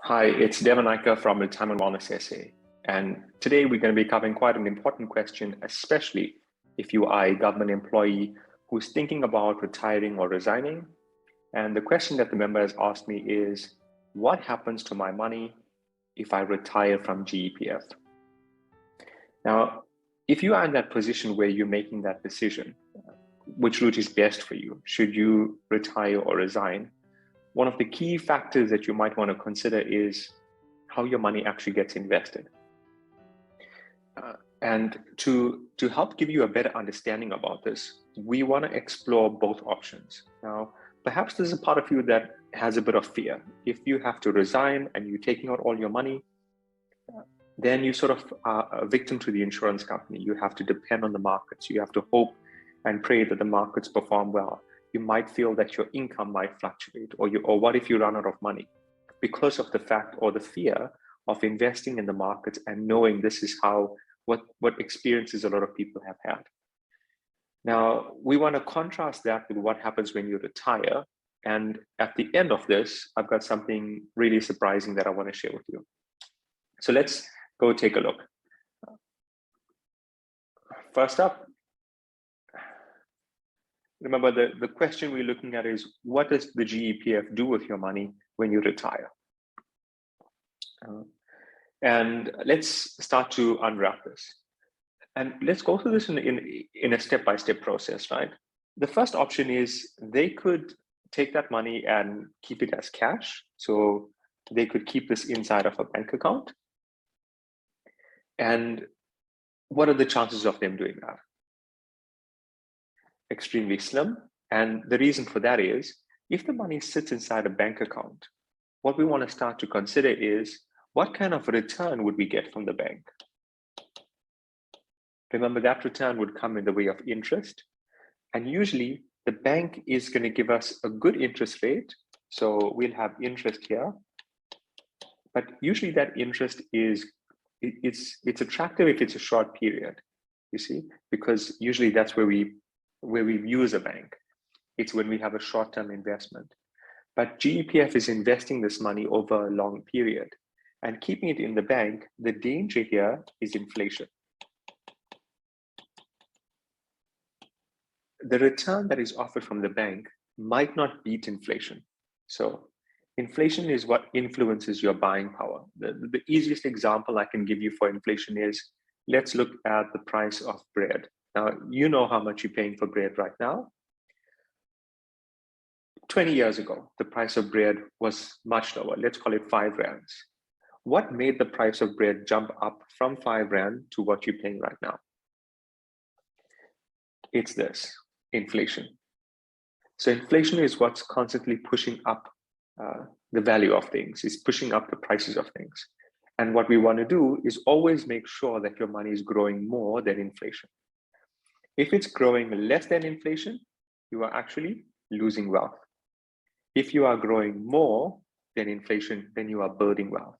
Hi, it's Devanika from Retirement Wellness SA. And today we're going to be covering quite an important question, especially if you are a government employee who's thinking about retiring or resigning. And the question that the member has asked me is, what happens to my money if I retire from GEPF? Now, if you are in that position where you're making that decision, which route is best for you? Should you retire or resign? One of the key factors that you might want to consider is how your money actually gets invested. And to help give you a better understanding about this, we want to explore both options. Now, perhaps there's a part of you that has a bit of fear. If you have to resign and you're taking out all your money, then you sort of are a victim to the insurance company. You have to depend on the markets. You have to hope and pray that the markets perform well. You might feel that your income might fluctuate, or what if you run out of money? Because of the fact or the fear of investing in the markets and knowing this is what experiences a lot of people have had. Now, we want to contrast that with what happens when you retire. And at the end of this, I've got something really surprising that I want to share with you. So let's go take a look. First up, remember the question we're looking at is, what does the GEPF do with your money when you retire? And let's start to unwrap this. And let's go through this in a step-by-step process, right? The first option is they could take that money and keep it as cash. So they could keep this inside of a bank account. And what are the chances of them doing that? Extremely slim. And the reason for that is, if the money sits inside a bank account, what we want to start to consider is, what kind of return would we get from the bank? Remember, that return would come in the way of interest. And usually the bank is going to give us a good interest rate. So we'll have interest here. But usually that interest it's attractive if it's a short period, you see, because usually that's where we use a bank. It's when we have a short-term investment. But GEPF is investing this money over a long period. And keeping it in the bank, the danger here is inflation. The return that is offered from the bank might not beat inflation. So inflation is what influences your buying power. The easiest example I can give you for inflation is, let's look at the price of bread. Now, you know how much you're paying for bread right now. 20 years ago, the price of bread was much lower. Let's call it 5 rands. What made the price of bread jump up from 5 rand to what you're paying right now? It's this, inflation. So inflation is what's constantly pushing up the value of things, is pushing up the prices of things. And what we want to do is always make sure that your money is growing more than inflation. If it's growing less than inflation, you are actually losing wealth. If you are growing more than inflation, then you are building wealth.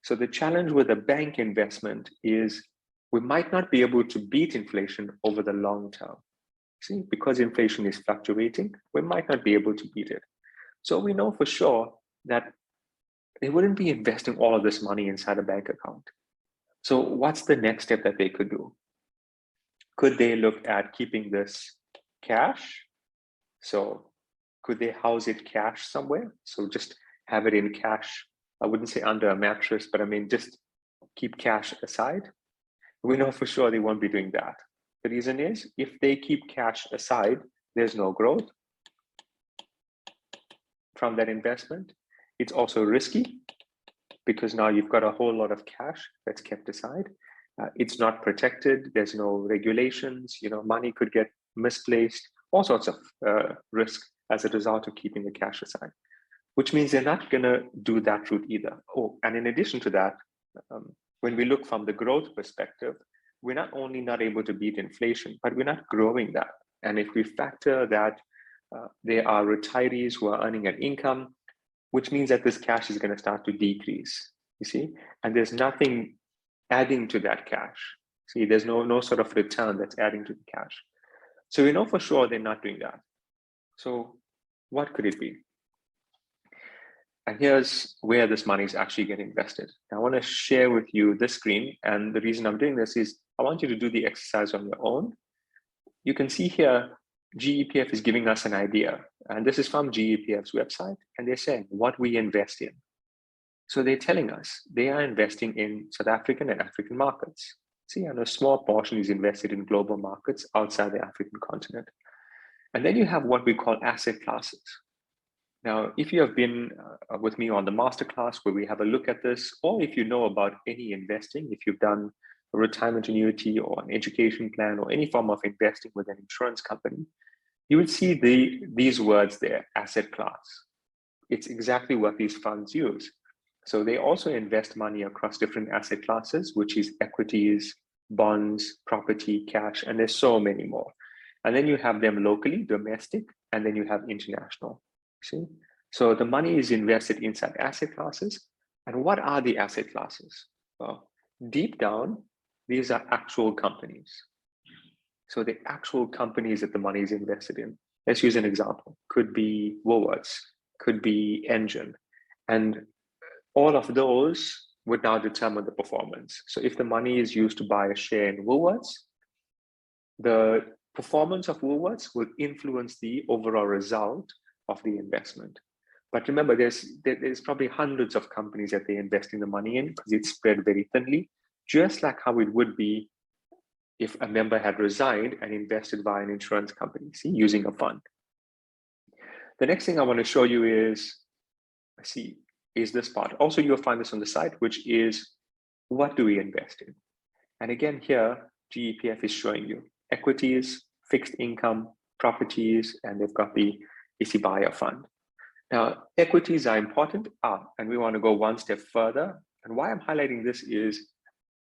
So the challenge with a bank investment is we might not be able to beat inflation over the long term. See, because inflation is fluctuating, we might not be able to beat it. So we know for sure that they wouldn't be investing all of this money inside a bank account. So what's the next step that they could do? Could they look at keeping this cash? So could they house it cash somewhere? So just have it in cash. I wouldn't say under a mattress, but I mean, just keep cash aside. We know for sure they won't be doing that. The reason is, if they keep cash aside, there's no growth from that investment. It's also risky because now you've got a whole lot of cash that's kept aside. It's not protected. There's no regulations. Money could get misplaced, all sorts of risk as a result of keeping the cash aside, which means they're not going to do that route either. Oh, and in addition to that, when we look from the growth perspective, we're not only not able to beat inflation, but we're not growing that. And if we factor that there are retirees who are earning an income, which means that this cash is going to start to decrease, you see, and there's nothing adding to that cash. See, there's no sort of return that's adding to the cash. So we know for sure they're not doing that. So what could it be? And here's where this money is actually getting invested. I want to share with you this screen. And the reason I'm doing this is I want you to do the exercise on your own. You can see here, GEPF is giving us an idea. And this is from GEPF's website. And they're saying what we invest in. So they're telling us they are investing in South African and African markets. See, and a small portion is invested in global markets outside the African continent. And then you have what we call asset classes. Now, if you have been with me on the Masterclass where we have a look at this, or if you know about any investing, if you've done a retirement annuity or an education plan or any form of investing with an insurance company, you would see these words there, asset class. It's exactly what these funds use. So they also invest money across different asset classes, which is equities, bonds, property, cash, and there's so many more. And then you have them locally, domestic, and then you have international. See? So the money is invested inside asset classes. And what are the asset classes? Well, deep down, these are actual companies. So the actual companies that the money is invested in. Let's use an example. Could be Woolworths, could be Engine. And all of those would now determine the performance. So if the money is used to buy a share in Woolworths, the performance of Woolworths will influence the overall result of the investment. But remember, there's probably hundreds of companies that they invest in the money in because it's spread very thinly, just like how it would be if a member had resigned and invested via an insurance company, see, using a fund. The next thing I want to show you is this part. Also, you'll find this on the site, which is what do we invest in? And again, here, GEPF is showing you equities, fixed income, properties, and they've got the EC buyer fund. Now, equities are important, and we want to go one step further. And why I'm highlighting this is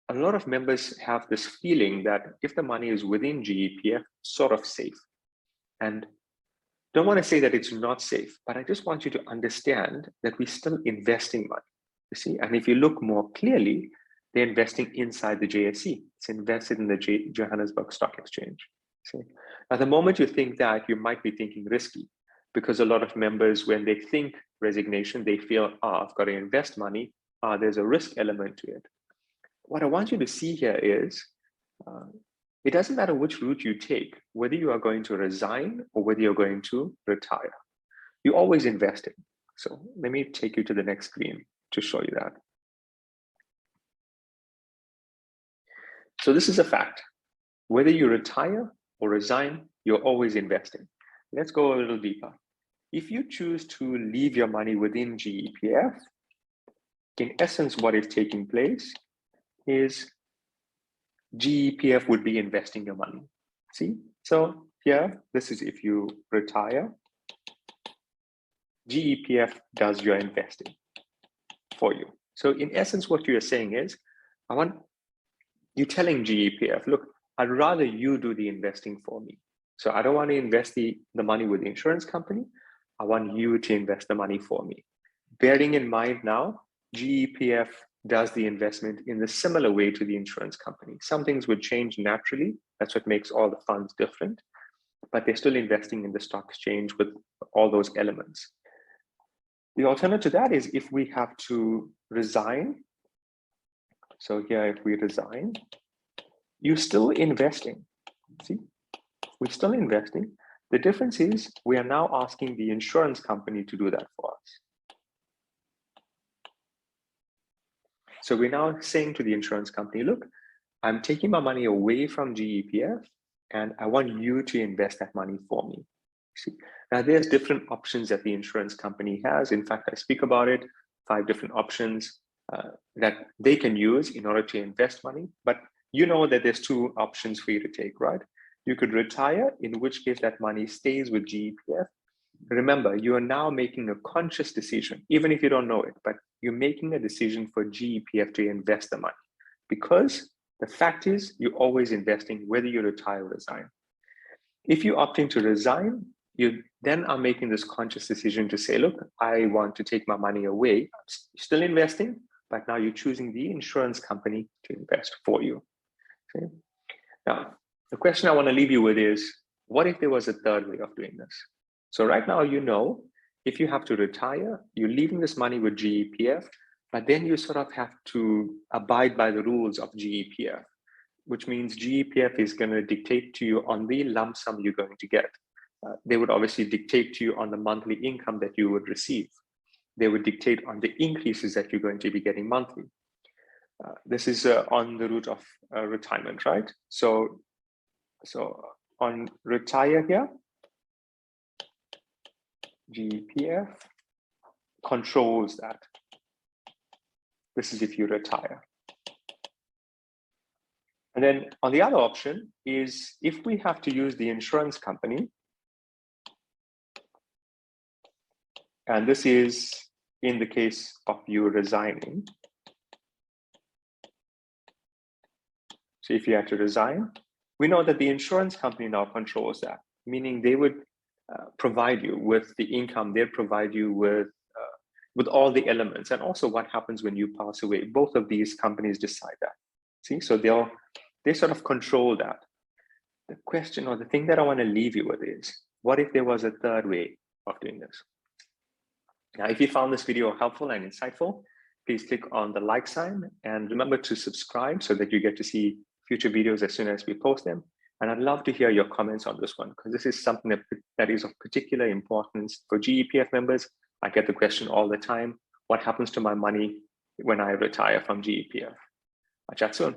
a lot of members have this feeling that if the money is within GEPF, sort of safe. And don't want to say that it's not safe, but I just want you to understand that we're still investing money, you see? And if you look more clearly, they're investing inside the JSE. It's invested in the Johannesburg Stock Exchange. See? At the moment you think that, you might be thinking risky, because a lot of members, when they think resignation, they feel, I've got to invest money. There's a risk element to it. What I want you to see here is, it doesn't matter which route you take, whether you are going to resign or whether you're going to retire. You always invest in. So let me take you to the next screen to show you that. So this is a fact. Whether you retire or resign, you're always investing. Let's go a little deeper. If you choose to leave your money within GEPF, in essence, what is taking place is GEPF would be investing your money. See? So here, this is if you retire, GEPF does your investing for you. So in essence, what you're saying is, you're telling GEPF, look, I'd rather you do the investing for me. So I don't want to invest the money with the insurance company. I want you to invest the money for me. Bearing in mind now, GEPF does the investment in the similar way to the insurance company. Some things would change naturally. That's what makes all the funds different, but they're still investing in the stock exchange with all those elements. The alternative to that is if we have to resign. So here, if we resign, you're still investing. See, we're still investing. The difference is we are now asking the insurance company to do that for us. So we're now saying to the insurance company, look, I'm taking my money away from GEPF and I want you to invest that money for me. See? Now there's different options that the insurance company has. In fact, I speak about it, 5 different options that they can use in order to invest money. But you know that there's 2 options for you to take, right? You could retire, in which case that money stays with GEPF. Remember, you are now making a conscious decision, even if you don't know it, but you're making a decision for GEPF to invest the money, because the fact is you're always investing whether you retire or resign. If you opt in to resign, you then are making this conscious decision to say, look, I want to take my money away. I'm still investing, but now you're choosing the insurance company to invest for you. Okay? Now, the question I want to leave you with is, what if there was a third way of doing this? So right now, you know, if you have to retire, you're leaving this money with GEPF, but then you sort of have to abide by the rules of GEPF, which means GEPF is going to dictate to you on the lump sum you're going to get. They would obviously dictate to you on the monthly income that you would receive. They would dictate on the increases that you're going to be getting monthly. This is on the route of retirement, right? So on retire here, GEPF controls that. This is if you retire. And then on the other option is if we have to use the insurance company, and this is in the case of you resigning. So if you have to resign, we know that the insurance company now controls that, meaning they would provide you with the income, they'll provide you with all the elements, and also what happens when you pass away. Both of these companies decide that. See, so they sort of control that. The question or the thing that I want to leave you with is, what if there was a third way of doing this? Now, if you found this video helpful and insightful, please click on the like sign and remember to subscribe so that you get to see future videos as soon as we post them. And I'd love to hear your comments on this one, because this is something that is of particular importance for GEPF members. I get the question all the time, what happens to my money when I retire from GEPF? I'll chat soon.